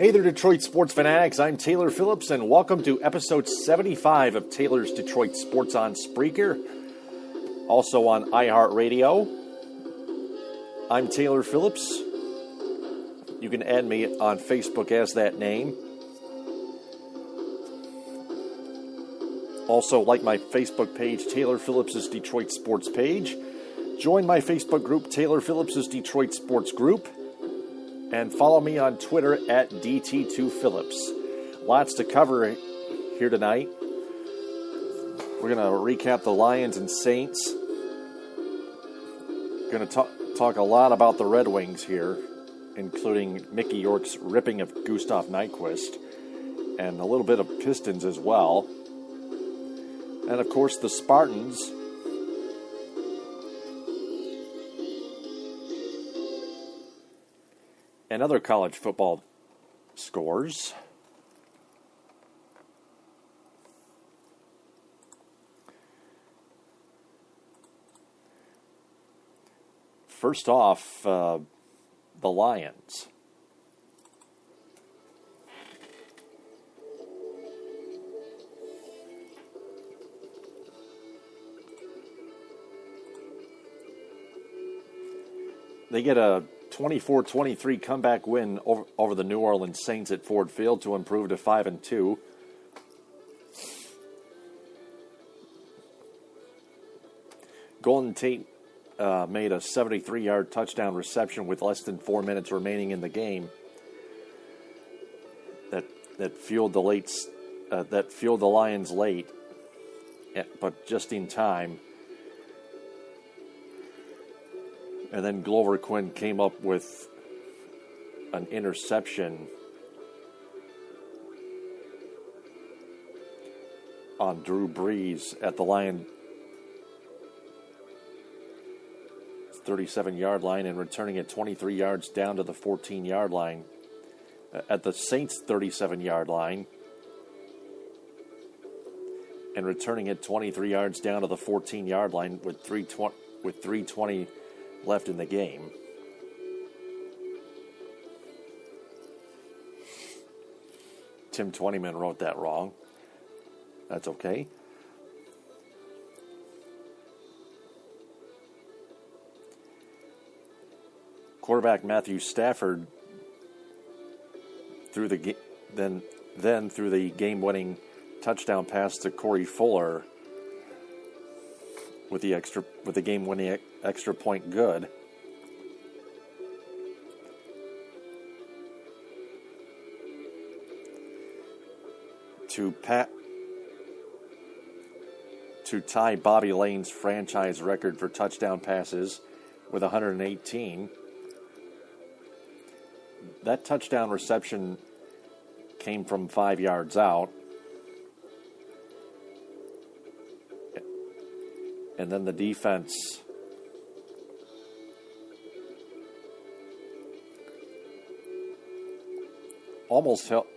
Hey there, Detroit sports fanatics. I'm Taylor Phillips, and welcome to episode 75 of Taylor's Detroit Sports on Spreaker, also on iHeartRadio. I'm Taylor Phillips. You can add me on Facebook as that name. Also, like my Facebook page, Taylor Phillips' Detroit Sports page. Join my Facebook group, Taylor Phillips' Detroit Sports Group. And follow me on Twitter at DT2Phillips. Lots to cover here tonight. We're going to recap the Lions and Saints. Going to talk a lot about the Red Wings here, including Mickey York's ripping of Gustav Nyquist, and a little bit of Pistons as well. And of course the Spartans. And other college football scores. First off, the Lions. They get a 24-23 comeback win over the New Orleans Saints at Ford Field to improve to 5-2. Golden Tate made a 73-yard touchdown reception with less than 4 minutes remaining in the game. That fueled the Lions late, but just in time. And then Glover Quinn came up with an interception on Drew Brees at the Lions' 37-yard line and returning it 23 yards down to the 14-yard line. At the Saints' 37-yard line and returning it 23 yards down to the 14-yard line with 3:20 left in the game. Tim Twentyman wrote that wrong. That's okay. Quarterback Matthew Stafford threw the game-winning touchdown pass to Corey Fuller with the game-winning extra point good. To tie Bobby Lane's franchise record for touchdown passes with 118. That touchdown reception came from 5 yards out. And then the defense almost held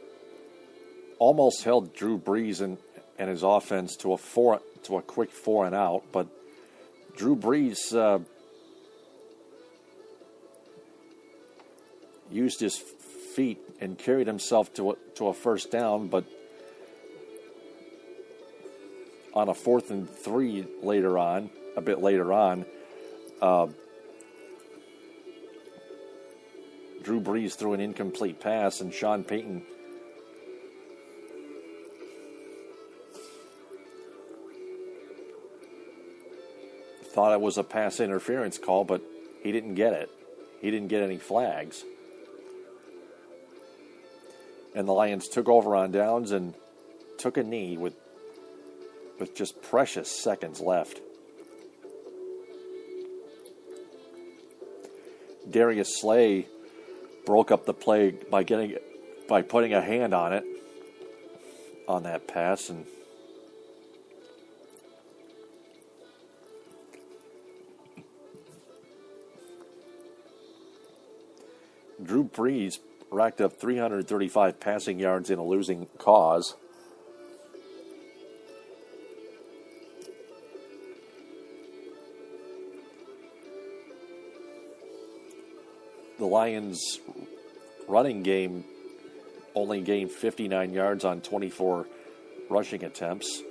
Drew Brees and his offense to a quick 4 and out, but Drew Brees used his feet and carried himself to a first down, but on a 4th and 3 a bit later on, Drew Brees threw an incomplete pass, and Sean Payton thought it was a pass interference call, but he didn't get it. He didn't get any flags. And the Lions took over on downs and took a knee with just precious seconds left. Darius Slay broke up the play by putting a hand on it on that pass, and Drew Brees racked up 335 passing yards in a losing cause. The Lions' running game only gained 59 yards on 24 rushing attempts.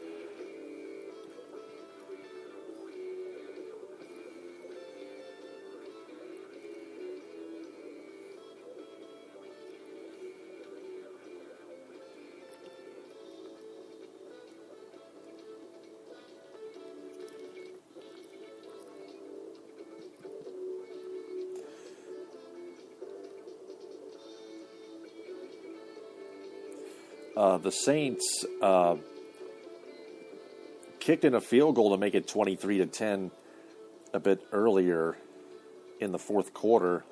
The Saints kicked in a field goal to make it 23-10 a bit earlier in the fourth quarter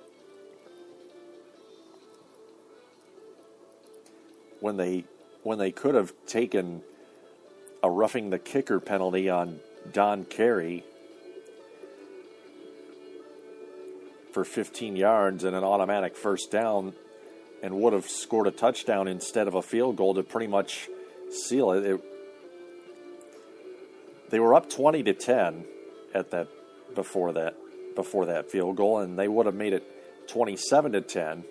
when they could have taken a roughing the kicker penalty on Don Carey for 15 yards and an automatic first down, and would have scored a touchdown instead of a field goal to pretty much seal it. They were up 20-10 at that before that field goal, and they would have made it 27-10.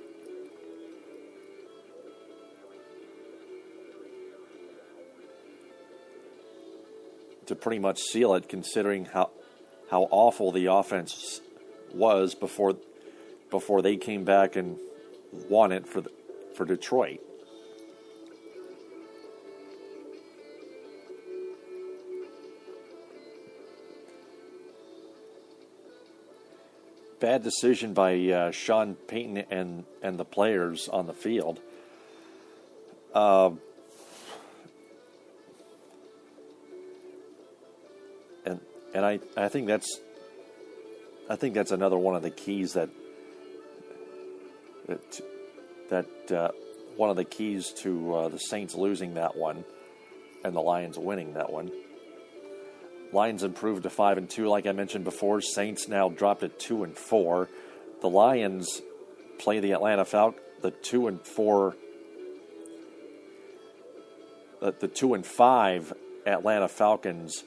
To pretty much seal it, considering how awful the offense was before they came back and won it for Detroit. Bad decision by Sean Payton and the players on the field. And I think that's another one of the keys that one of the keys to the Saints losing that one and the Lions winning that one. Lions improved to 5-2, like I mentioned before. Saints now dropped at 2-4. The Lions play the Atlanta Falcons, the 2-4, the 2-5 Atlanta Falcons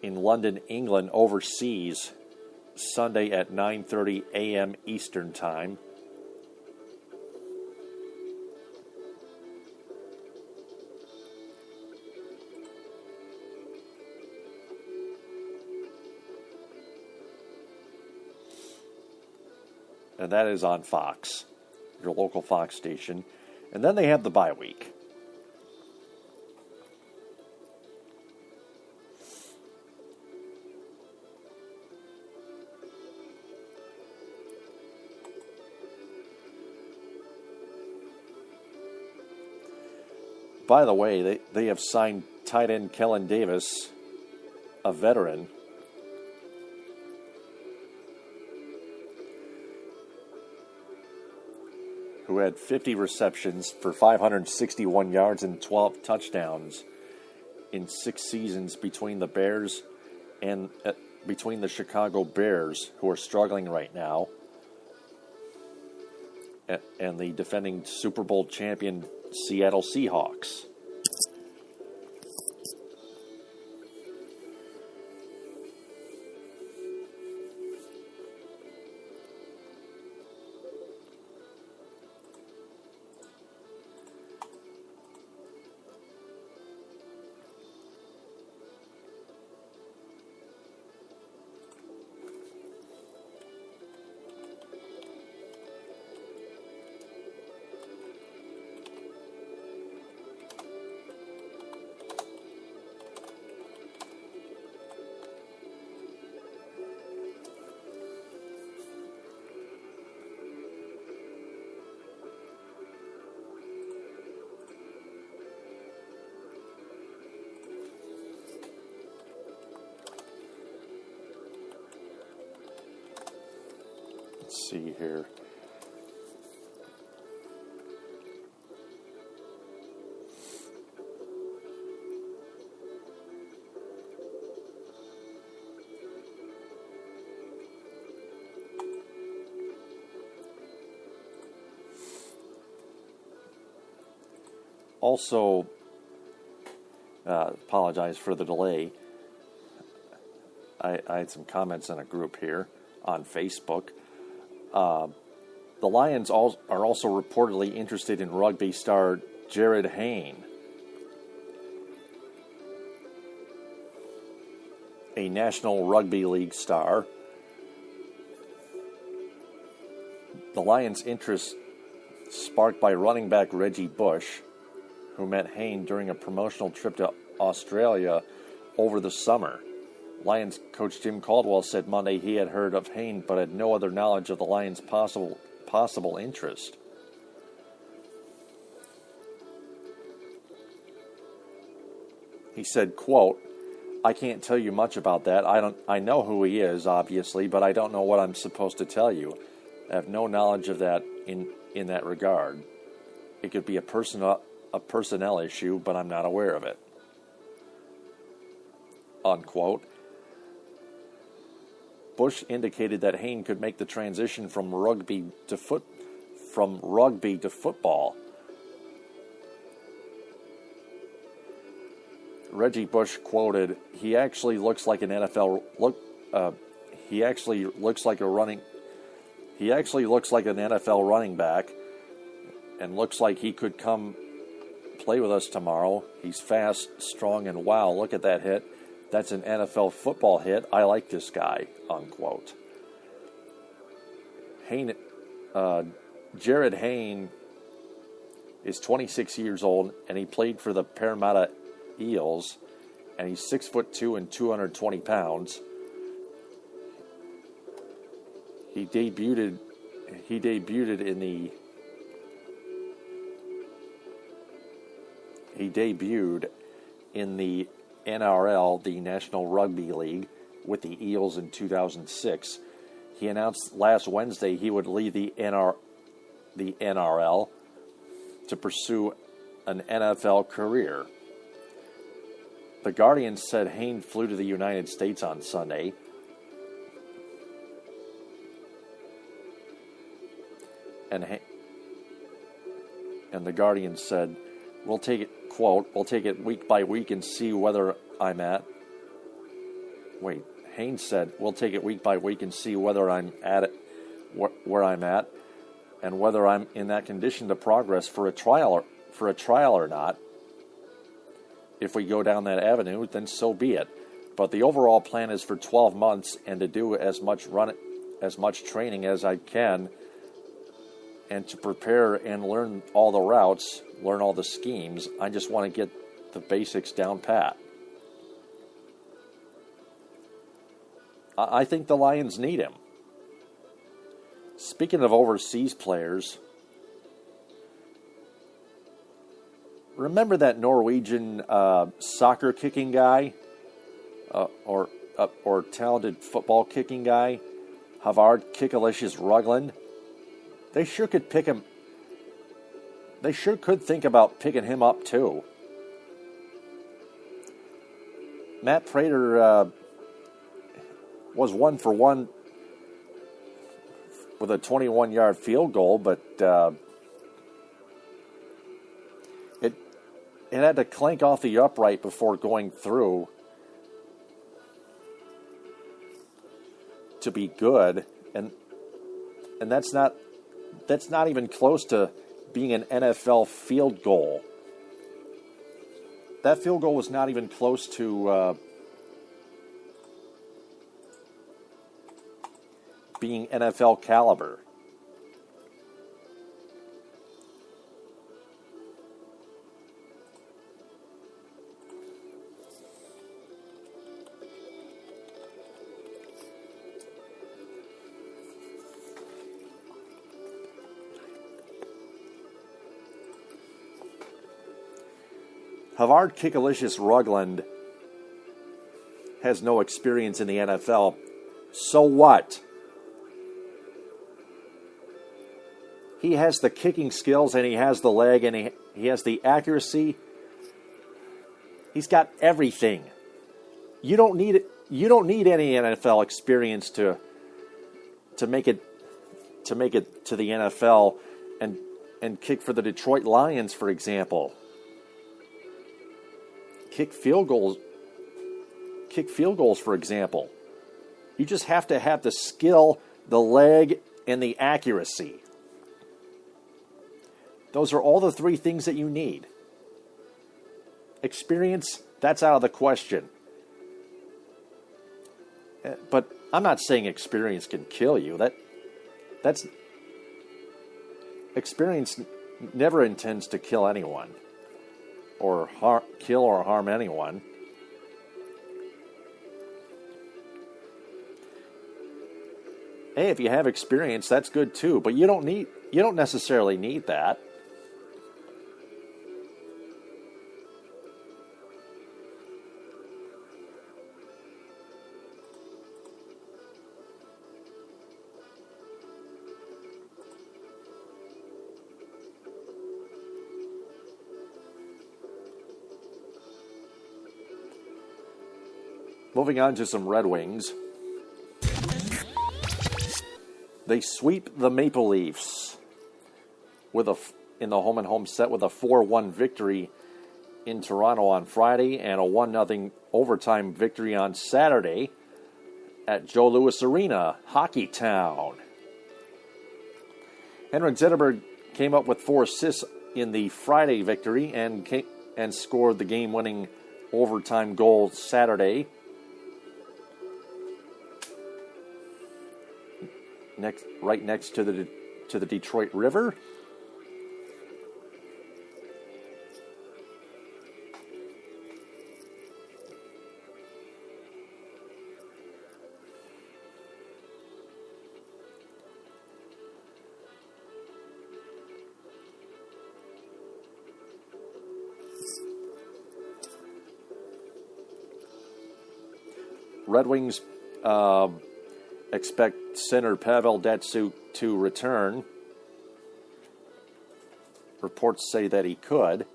in London, England, overseas, Sunday at 9:30 a.m. Eastern Time. And that is on Fox, your local Fox station. And then they have the bye week. By the way, they have signed tight end Kellen Davis, a veteran, who had 50 receptions for 561 yards and 12 touchdowns in 6 seasons between the Bears and between the Chicago Bears, who are struggling right now, and the defending Super Bowl champion Seattle Seahawks. See here. Also, apologize for the delay. I had some comments in a group here on Facebook. The Lions are also reportedly interested in rugby star Jared Hayne, a National Rugby League star. The Lions' interest sparked by running back Reggie Bush, who met Hayne during a promotional trip to Australia over the summer. Lions coach Jim Caldwell said Monday he had heard of Hayne but had no other knowledge of the Lions' possible interest. He said, quote, "I can't tell you much about that. I know who he is, obviously, but I don't know what I'm supposed to tell you. I have no knowledge of that in that regard. It could be a personnel issue, but I'm not aware of it." Unquote. Bush indicated that Hayne could make the transition from rugby to football. Reggie Bush quoted, "He actually looks like an NFL running back, and looks like he could come play with us tomorrow. He's fast, strong, and wow, look at that hit. That's an NFL football hit. I like this guy," unquote. Jared Hayne is 26 years old, and he played for the Parramatta Eels, and he's 6'2" and 220 pounds. He debuted in the NRL, the National Rugby League, with the Eels in 2006. He announced last Wednesday he would leave the NRL to pursue an NFL career. The Guardian said Hayne flew to the United States on Sunday. And the Guardian said, "We'll take it," quote, "we'll take it week by week and see whether I'm at." Haynes said, "We'll take it week by week and see whether I'm at it, where I'm at, and whether I'm in that condition to progress for a trial or not. If we go down that avenue, then so be it. But the overall plan is for 12 months and to do as much training as I can, and to prepare and learn all the routes, learn all the schemes. I just want to get the basics down pat." I think the Lions need him. Speaking of overseas players, remember that Norwegian soccer kicking guy, or talented football kicking guy, Havard Kickalicious Rugland? They sure could pick him. They sure could think about picking him up too. Matt Prater was 1 for 1 with a 21-yard field goal, but it had to clank off the upright before going through to be good, and that's not even close to being an NFL field goal. That field goal was not even close to being NFL caliber. Havard Kickalicious Rugland has no experience in the NFL. So what? He has the kicking skills, and he has the leg, and he has the accuracy. He's got everything. You don't need any NFL experience to make it to the NFL and kick for the Detroit Lions, for example. Kick field goals, for example. You just have to have the skill, the leg, and the accuracy. Those are all the three things that you need. Experience, that's out of the question. But I'm not saying experience can kill you. That's experience never intends to kill anyone or kill or harm anyone. Hey, if you have experience, that's good too, but you don't necessarily need that. Moving on to some Red Wings. They sweep the Maple Leafs in the home-and-home set with a 4-1 victory in Toronto on Friday and a 1-0 overtime victory on Saturday at Joe Louis Arena, Hockey Town. Henrik Zetterberg came up with 4 assists in the Friday victory and scored the game-winning overtime goal Saturday. Right next to the Detroit River. Red Wings expect center Pavel Datsyuk to return. Reports say that he could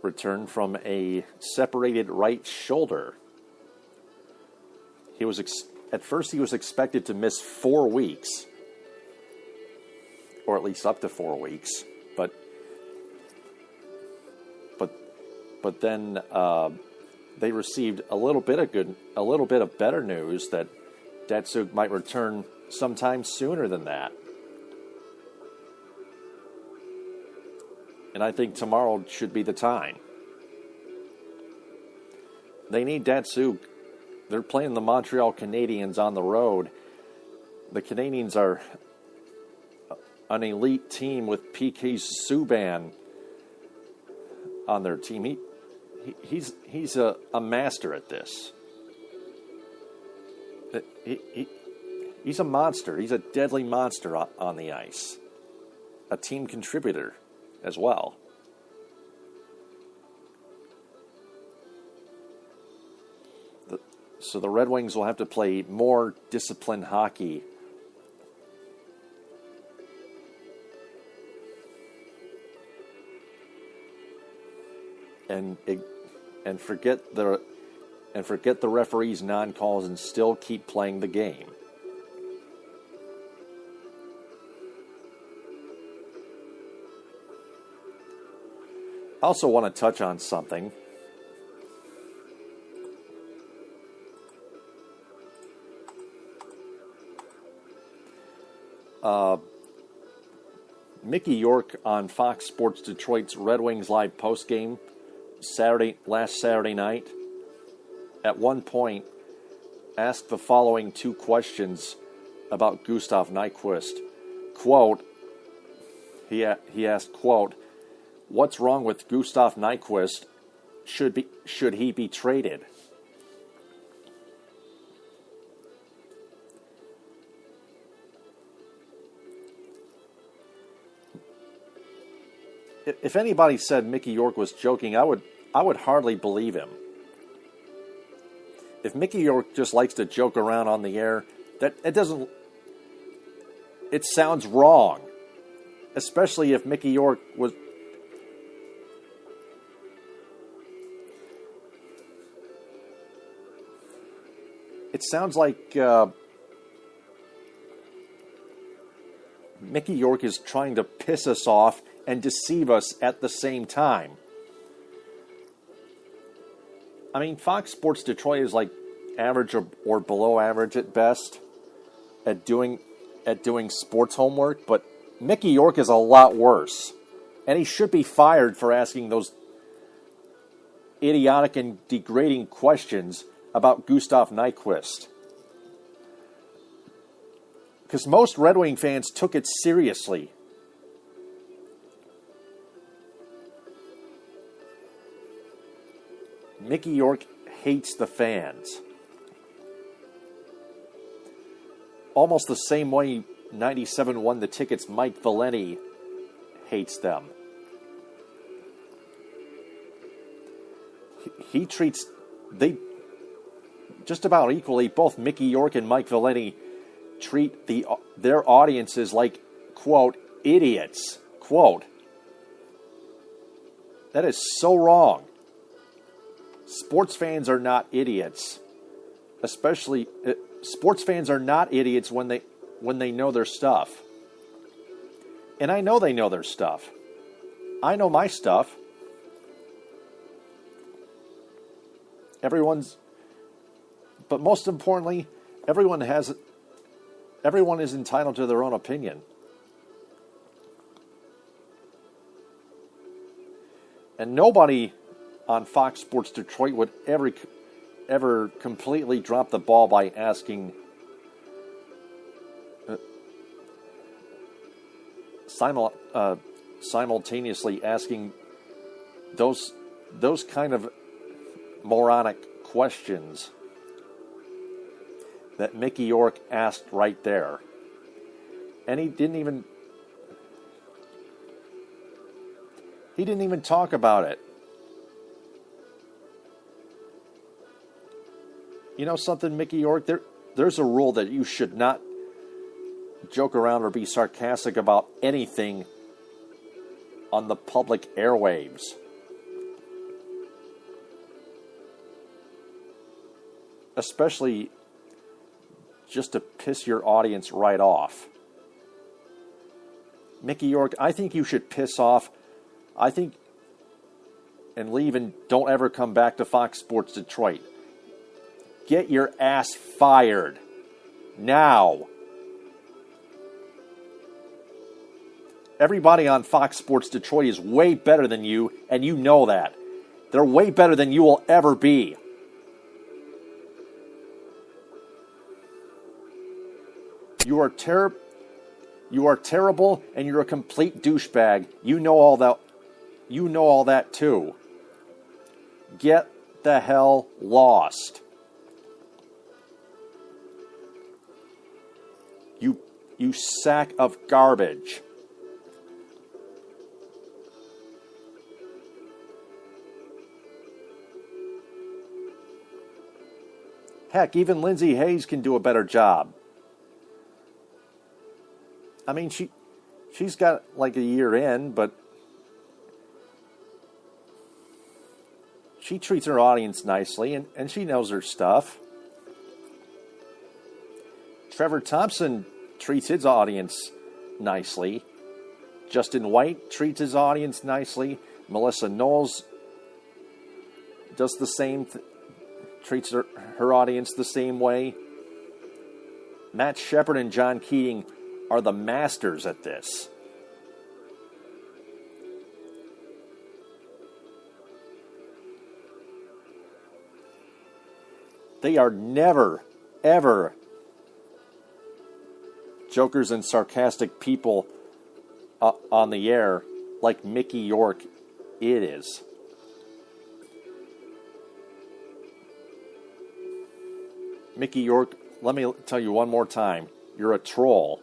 return from a separated right shoulder. He was at first he was expected to miss 4 weeks, or at least up to 4 weeks, but then they received a little bit of better news that Datsyuk might return sometime sooner than that. And I think tomorrow should be the time. They need Datsyuk. They're playing the Montreal Canadiens on the road. The Canadiens are an elite team with PK Subban on their team. He's a master at this. He's a monster. He's a deadly monster on the ice. A team contributor as well. So the Red Wings will have to play more disciplined hockey. And forget the referee's non-calls and still keep playing the game. I also want to touch on something. Mickey York on Fox Sports Detroit's Red Wings Live postgame last Saturday night, at one point asked the following 2 questions about Gustav Nyquist. Quote, he asked, quote, "What's wrong with Gustav Nyquist? Should he be traded?" If anybody said Mickey York was joking, I would hardly believe him. If Mickey York just likes to joke around on the air, it sounds wrong. Especially if Mickey York was... It sounds like Mickey York is trying to piss us off and deceive us at the same time. I mean, Fox Sports Detroit is like average or below average at best at doing sports homework, but Mickey York is a lot worse. And he should be fired for asking those idiotic and degrading questions about Gustav Nyquist. Because most Red Wing fans took it seriously. Mickey York hates the fans. Almost the same way 97 won the tickets, Mike Valenti hates them. He treats, they just about equally, both Mickey York and Mike Valenti treat their audiences like, quote, idiots, quote. That is so wrong. Sports fans are not idiots. Especially, sports fans are not idiots when they know their stuff. And I know they know their stuff. I know my stuff. But most importantly, everyone is entitled to their own opinion. And nobody on Fox Sports Detroit would ever completely drop the ball by asking simultaneously asking those kind of moronic questions that Mickey York asked right there. And he didn't even talk about it. You know something, Mickey York? There's a rule that you should not joke around or be sarcastic about anything on the public airwaves. Especially just to piss your audience right off. Mickey York, I think you should piss off. And leave and don't ever come back to Fox Sports Detroit. Get your ass fired. Now. Everybody on Fox Sports Detroit is way better than you, and you know that. They're way better than you will ever be. You are terrible, and you're a complete douchebag. You know all that. You know all that too. Get the hell lost. You sack of garbage. Heck, even Lindsay Hayes can do a better job. I mean, she's got like a year in, but she treats her audience nicely, and she knows her stuff. Trevor Thompson treats his audience nicely. Justin White treats his audience nicely. Melissa Knowles does the same, treats her audience the same way. Matt Shepard and John Keating are the masters at this. They are never, ever jokers and sarcastic people on the air like Mickey York it is. Mickey York, let me tell you one more time. You're a troll.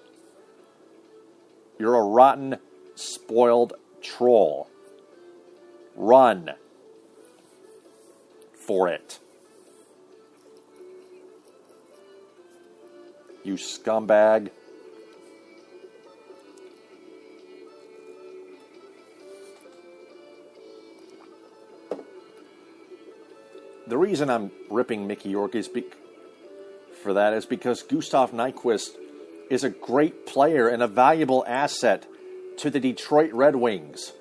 You're a rotten, spoiled troll. Run for it. You scumbag. The reason I'm ripping Mickey York is because Gustav Nyquist is a great player and a valuable asset to the Detroit Red Wings.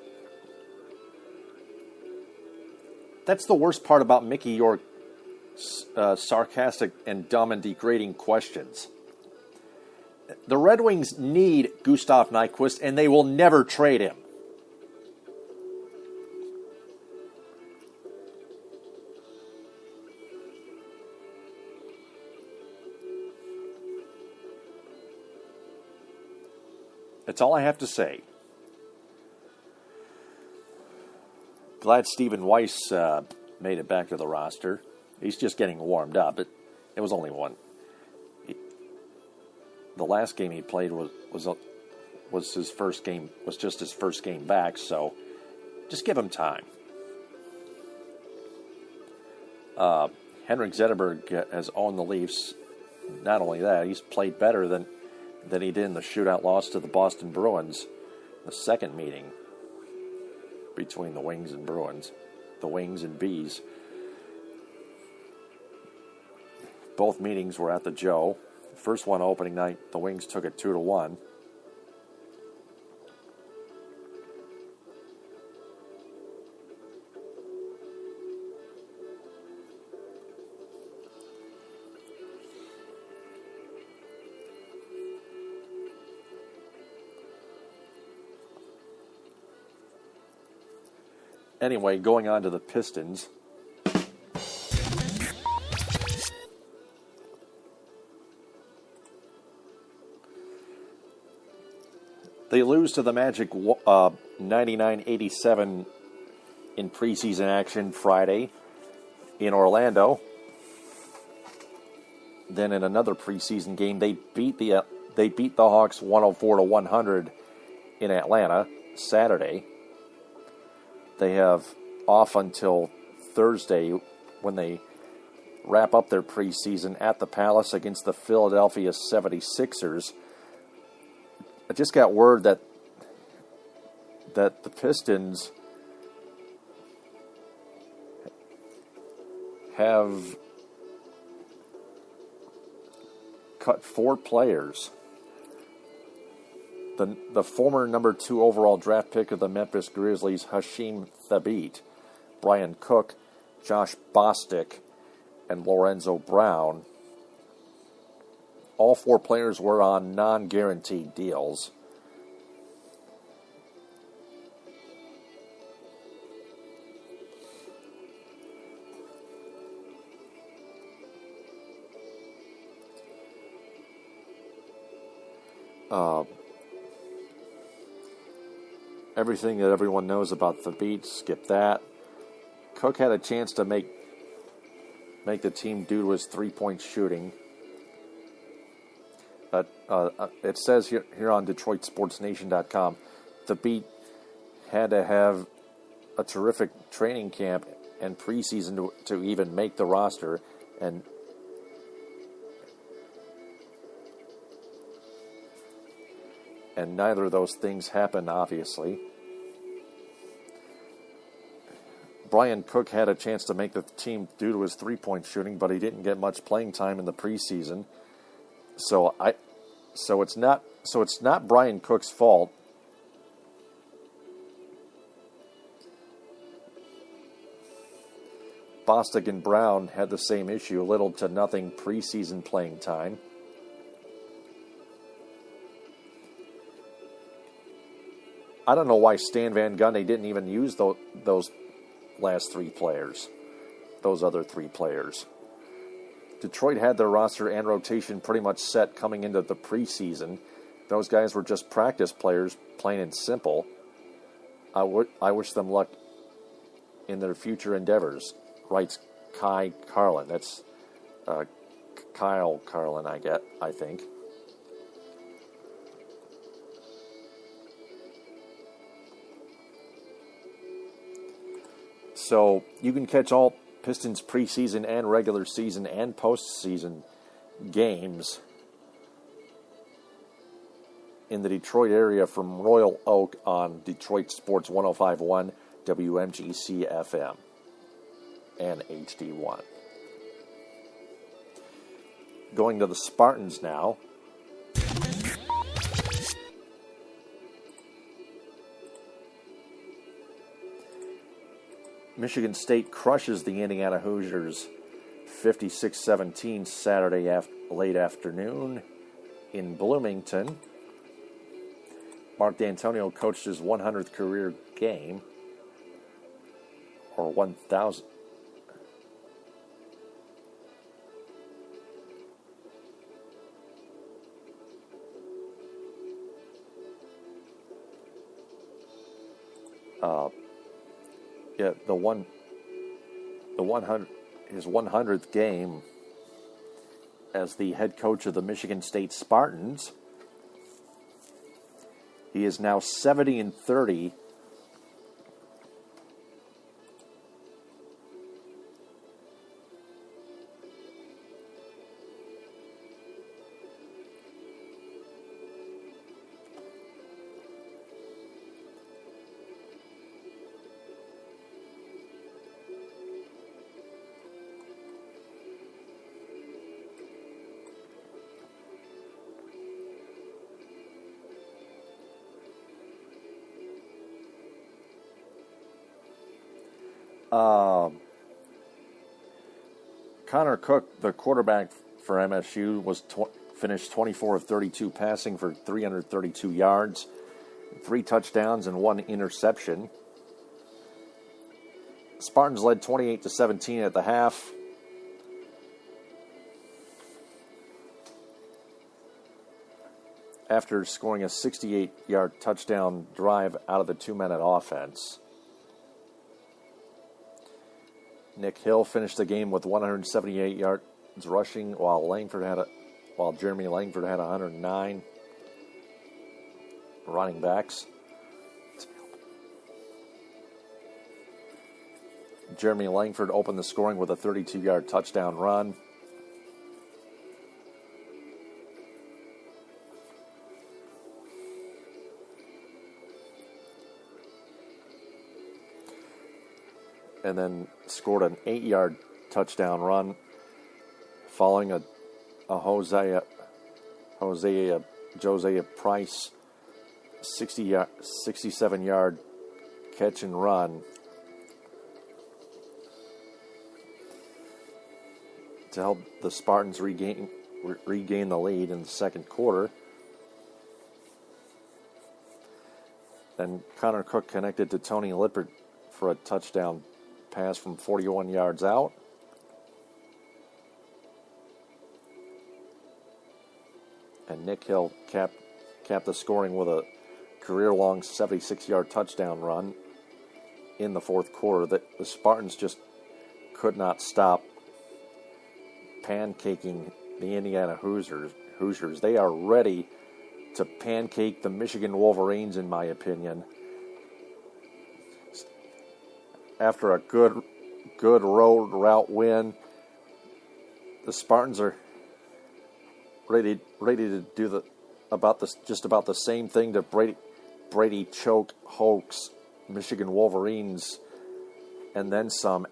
That's the worst part about Mickey York's sarcastic and dumb and degrading questions. The Red Wings need Gustav Nyquist, and they will never trade him. That's all I have to say. Glad Stephen Weiss made it back to the roster. He's just getting warmed up. It was only one. The last game he played was his first game. Was just his first game back. So just give him time. Henrik Zetterberg has owned the Leafs. Not only that, he's played better than he did in the shootout loss to the Boston Bruins, the second meeting between the Wings and Bruins, the Wings and Bees. Both meetings were at the Joe. First one opening night, the Wings took it 2-1. Anyway, going on to the Pistons. They lose to the Magic 99-87 in preseason action Friday in Orlando. Then in another preseason game, they beat the Hawks 104-100 in Atlanta Saturday. They have off until Thursday when they wrap up their preseason at the Palace against the Philadelphia 76ers. I just got word that the Pistons have cut 4 players. The former number 2 overall draft pick of the Memphis Grizzlies, Hasheem Thabeet, Brian Cook, Josh Bostic, and Lorenzo Brown. All 4 players were on non-guaranteed deals. Everything that everyone knows about Thabeet, skip that. Cook had a chance to make the team due to his three-point shooting. But it says here on DetroitSportsNation.com, Thabeet had to have a terrific training camp and preseason to even make the roster, and neither of those things happened, obviously. Brian Cook had a chance to make the team due to his three-point shooting, but he didn't get much playing time in the preseason. So it's not Brian Cook's fault. Bostic and Brown had the same issue, little to nothing preseason playing time. I don't know why Stan Van Gundy didn't even use those last 3 players, those other 3 players. Detroit had their roster and rotation pretty much set coming into the preseason. Those guys were just practice players, plain and simple. I wish them luck in their future endeavors, writes Kai Carlin. That's Kyle Carlin, I think. So you can catch all Pistons preseason and regular season and postseason games in the Detroit area from Royal Oak on Detroit Sports 105.1, WMGC FM, and HD1. Going to the Spartans now. Michigan State crushes the Indiana Hoosiers 56-17 Saturday late afternoon in Bloomington. Mark D'Antonio coached his 100th career game, or 1,000. Yeah, his 100th game as the head coach of the Michigan State Spartans. He is now 70-30. Connor Cook, the quarterback for MSU, finished 24 of 32 passing for 332 yards, 3 touchdowns, and 1 interception. Spartans led 28-17 at the half. After scoring a 68-yard touchdown drive out of the 2-minute offense. Nick Hill finished the game with 178 yards rushing, while Jeremy Langford had 109 running backs. Jeremy Langford opened the scoring with a 32-yard touchdown run. And then scored an 8-yard touchdown run following a Josiah Price 67-yard catch and run to help the Spartans regain the lead in the second quarter. Then Connor Cook connected to Tony Lippert for a touchdown pass from 41 yards out. And Nick Hill capped the scoring with a career-long 76-yard touchdown run in the fourth quarter. The Spartans just could not stop pancaking the Indiana Hoosiers. They are ready to pancake the Michigan Wolverines, in my opinion. After a good road route win, the Spartans are ready to do just about the same thing to Brady choke Hoke's Michigan Wolverines, and then some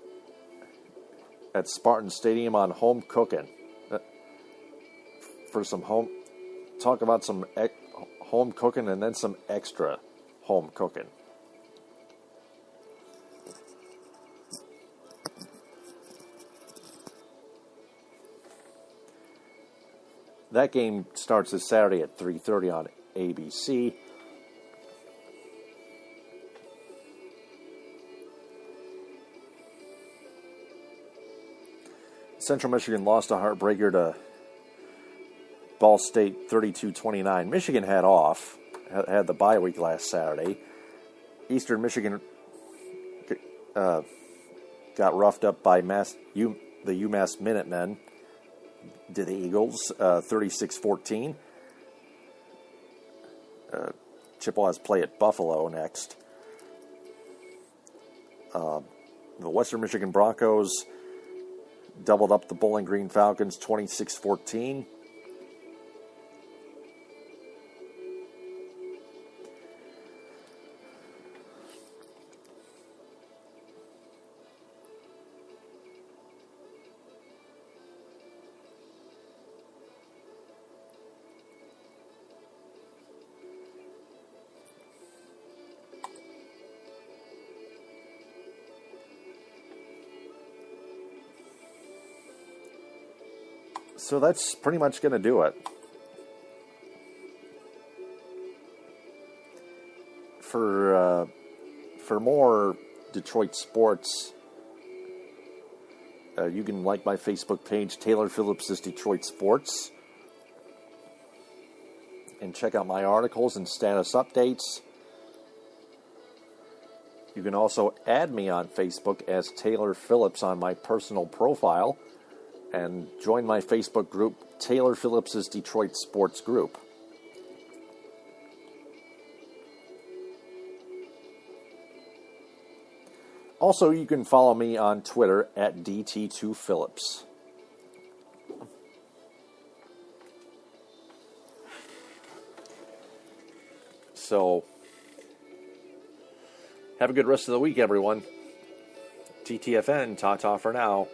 at Spartan Stadium on home cooking. Talk about some home cooking and then some extra home cooking. That game starts this Saturday at 3:30 on ABC. Central Michigan lost a heartbreaker to Ball State 32-29. Michigan had the bye week last Saturday. Eastern Michigan got roughed up by the UMass Minutemen to the Eagles, 36-14. Chippewas play at Buffalo next. The Western Michigan Broncos doubled up the Bowling Green Falcons, 26-14. So that's pretty much going to do it. for more Detroit sports, you can like my Facebook page, Taylor Phillips' Detroit Sports, and check out my articles and status updates. You can also add me on Facebook as Taylor Phillips on my personal profile and join my Facebook group, Taylor Phillips' Detroit Sports Group. Also, you can follow me on Twitter at DT2Phillips. So, have a good rest of the week, everyone. TTFN, ta-ta for now.